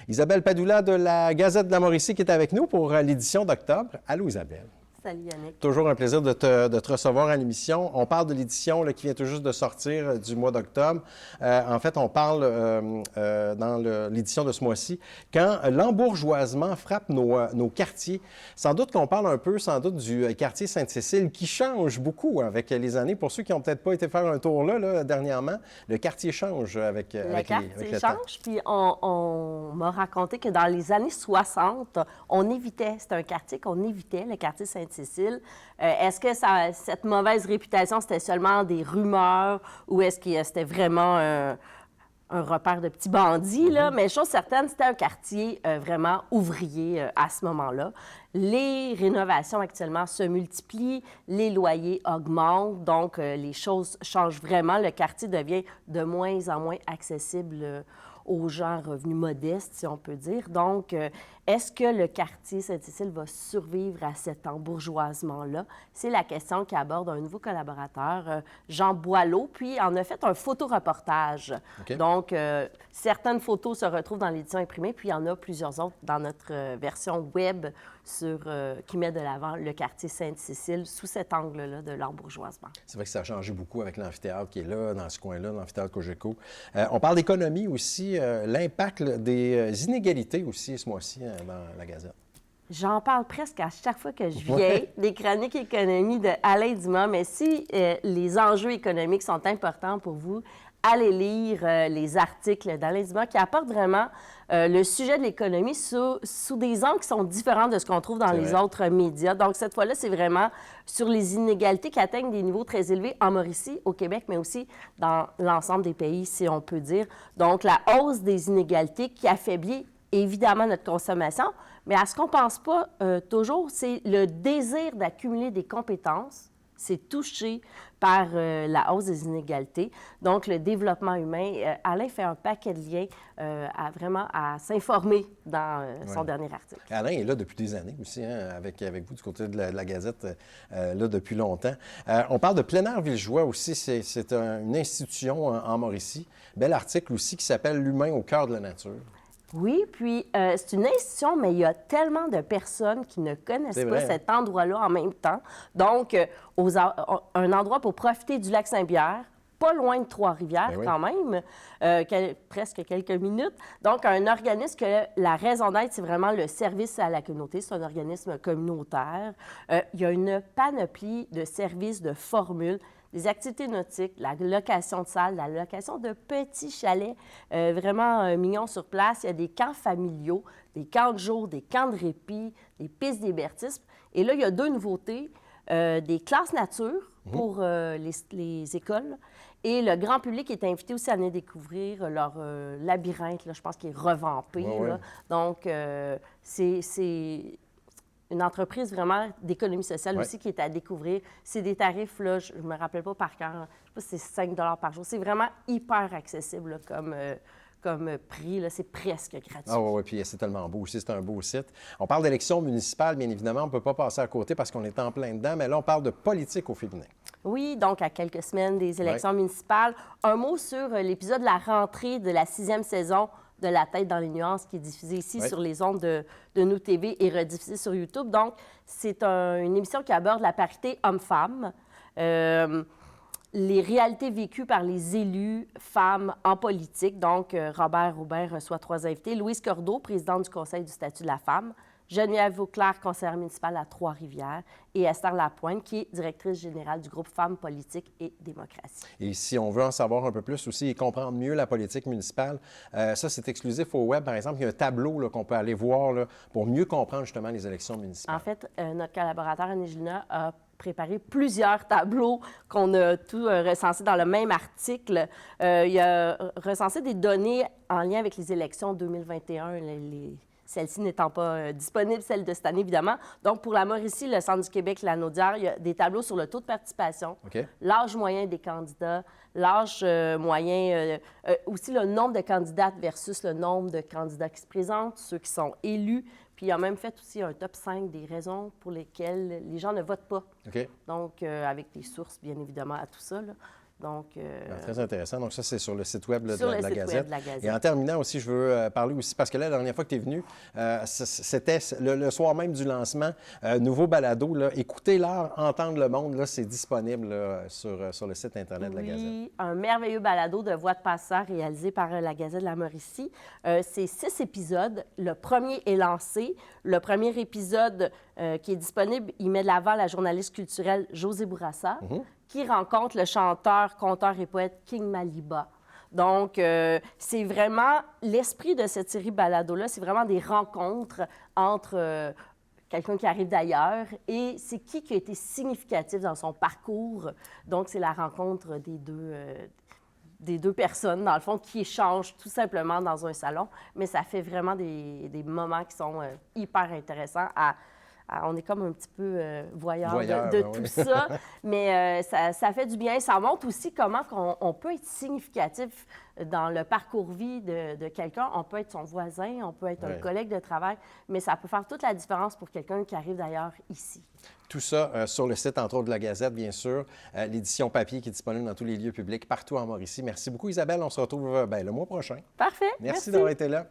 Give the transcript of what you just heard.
Isabelle Padoula de la Gazette de la Mauricie qui est avec nous pour l'édition d'octobre. Allô Isabelle. Salut Yannick. Toujours un plaisir de te recevoir à l'émission. On parle de l'édition qui vient tout juste de sortir du mois d'octobre. En fait, on parle dans l'édition de ce mois-ci quand l'embourgeoisement frappe nos quartiers. Sans doute qu'on parle un peu, sans doute, du quartier Sainte-Cécile qui change beaucoup avec les années. Pour ceux qui n'ont peut-être pas été faire un tour là dernièrement, le quartier change avec le temps. Puis on m'a raconté que dans les années 60, on évitait, c'était un quartier qu'on évitait, le quartier Sainte-Cécile. Est-ce que cette mauvaise réputation, c'était seulement des rumeurs ou est-ce que c'était vraiment un repère de petits bandits? Là? Mais chose certaine, c'était un quartier vraiment ouvrier à ce moment-là. Les rénovations actuellement se multiplient, les loyers augmentent, donc les choses changent vraiment. Le quartier devient de moins en moins accessible aux gens revenus modestes, si on peut dire. Donc, est-ce que le quartier Sainte-Cécile va survivre à cet embourgeoisement-là? C'est la question qu'aborde un nouveau collaborateur, Jean Boileau, puis en a fait un photoreportage. Okay. Donc, certaines photos se retrouvent dans l'édition imprimée, puis il y en a plusieurs autres dans notre version web qui met de l'avant le quartier Sainte-Cécile sous cet angle-là de l'embourgeoisement. C'est vrai que ça a changé beaucoup avec l'amphithéâtre qui est là, dans ce coin-là, l'amphithéâtre Cogeco. On parle d'économie aussi, l'impact des inégalités aussi ce mois-ci dans la Gazette. J'en parle presque à chaque fois que je viens, des chroniques économie de Alain Dumas, mais si les enjeux économiques sont importants pour vous, allez lire les articles d'Alain Dumas qui apportent vraiment le sujet de l'économie sous des angles qui sont différents de ce qu'on trouve dans les autres médias. Donc, cette fois-là, c'est vraiment sur les inégalités qui atteignent des niveaux très élevés en Mauricie, au Québec, mais aussi dans l'ensemble des pays, si on peut dire. Donc, la hausse des inégalités qui affaiblit évidemment notre consommation, mais à ce qu'on ne pense pas toujours, c'est le désir d'accumuler des compétences. C'est touché par la hausse des inégalités. Donc, le développement humain, Alain fait un paquet de liens à s'informer dans son dernier article. Alain est là depuis des années aussi, hein, avec vous du côté de la Gazette, là depuis longtemps. On parle de Plein Air Villejoie aussi, c'est une institution en Mauricie. Bel article aussi qui s'appelle « L'humain au cœur de la nature ». Oui, puis c'est une institution, mais il y a tellement de personnes qui ne connaissent pas cet endroit-là en même temps. Donc, un endroit pour profiter du lac Saint-Pierre, pas loin de Trois-Rivières quand même, presque quelques minutes. Donc, un organisme que la raison d'être, c'est vraiment le service à la communauté. C'est un organisme communautaire. Il y a une panoplie de services, de formules, des activités nautiques, la location de salles, la location de petits chalets vraiment mignons sur place. Il y a des camps familiaux, des camps de jour, des camps de répit, des pistes d'hébertisme. Et là, il y a deux nouveautés, des classes nature pour les écoles et le grand public est invité aussi à venir découvrir leur labyrinthe, là, je pense qu'il est revampé. Là. Donc, c'est une entreprise vraiment d'économie sociale aussi qui est à découvrir. C'est des tarifs, là, je ne me rappelle pas par cœur, je ne sais pas si c'est 5 $ par jour. C'est vraiment hyper accessible là, comme prix. Là, c'est presque gratuit. Ah oui, puis c'est tellement beau aussi, c'est un beau site. On parle d'élections municipales, bien évidemment, on ne peut pas passer à côté parce qu'on est en plein dedans, mais là, on parle de politique au féminin. Oui, donc à quelques semaines des élections municipales. Un mot sur l'épisode de la rentrée de la 6e saison de La tête dans les nuances, qui est diffusée ici sur les ondes de Nous TV et rediffusée sur YouTube. Donc, c'est une émission qui aborde la parité homme-femme, les réalités vécues par les élus femmes en politique. Donc, Robert Aubin reçoit 3 invités. Louise Cordeau, présidente du Conseil du statut de la femme. Geneviève Vauclair, conseillère municipale à Trois-Rivières, et Esther Lapointe, qui est directrice générale du groupe Femmes, Politique et Démocratie. Et si on veut en savoir un peu plus aussi et comprendre mieux la politique municipale, ça, c'est exclusif au web. Par exemple, il y a un tableau qu'on peut aller voir là, pour mieux comprendre justement les élections municipales. En fait, notre collaborateur Annie Gélina a préparé plusieurs tableaux qu'on a tous recensés dans le même article. Il a recensé des données en lien avec les élections 2021, celle-ci n'étant pas disponible, celle de cette année, évidemment. Donc, pour la Mauricie, le Centre du Québec, la Naudière, il y a des tableaux sur le taux de participation, l'âge moyen des candidats, l'âge moyen, aussi le nombre de candidates versus le nombre de candidats qui se présentent, ceux qui sont élus. Puis, il a même fait aussi un top 5 des raisons pour lesquelles les gens ne votent pas. Donc, avec des sources, bien évidemment, à tout ça, là. Donc, très intéressant. Donc, ça, c'est sur le site web là, sur de le la site Gazette. web de la Gazette. Et en terminant aussi, je veux parler aussi, parce que là, la dernière fois que tu es venu, c'était le soir même du lancement, nouveau balado, là, Écoutez l'art, entendre le monde, là, c'est disponible là, sur le site Internet de la Gazette. Oui, un merveilleux balado de voix de passeur réalisé par la Gazette de la Mauricie. C'est 6 épisodes. Le premier est lancé. Le premier épisode qui est disponible, il met de l'avant la journaliste culturelle Josée Bourassa, qui rencontre le chanteur, conteur et poète King Maliba. Donc, c'est vraiment l'esprit de cette série balado-là, c'est vraiment des rencontres entre quelqu'un qui arrive d'ailleurs et c'est qui a été significatif dans son parcours. Donc, c'est la rencontre des deux personnes, dans le fond, qui échangent tout simplement dans un salon. Mais ça fait vraiment des moments qui sont hyper intéressants on est comme un petit peu voyeur de ben tout oui. ça, mais ça fait du bien. Ça montre aussi comment on peut être significatif dans le parcours vie de quelqu'un. On peut être son voisin, on peut être un collègue de travail, mais ça peut faire toute la différence pour quelqu'un qui arrive d'ailleurs ici. Tout ça sur le site, entre autres, de la Gazette, bien sûr. L'édition papier qui est disponible dans tous les lieux publics partout en Mauricie. Merci beaucoup, Isabelle. On se retrouve le mois prochain. Parfait. Merci d'avoir été là.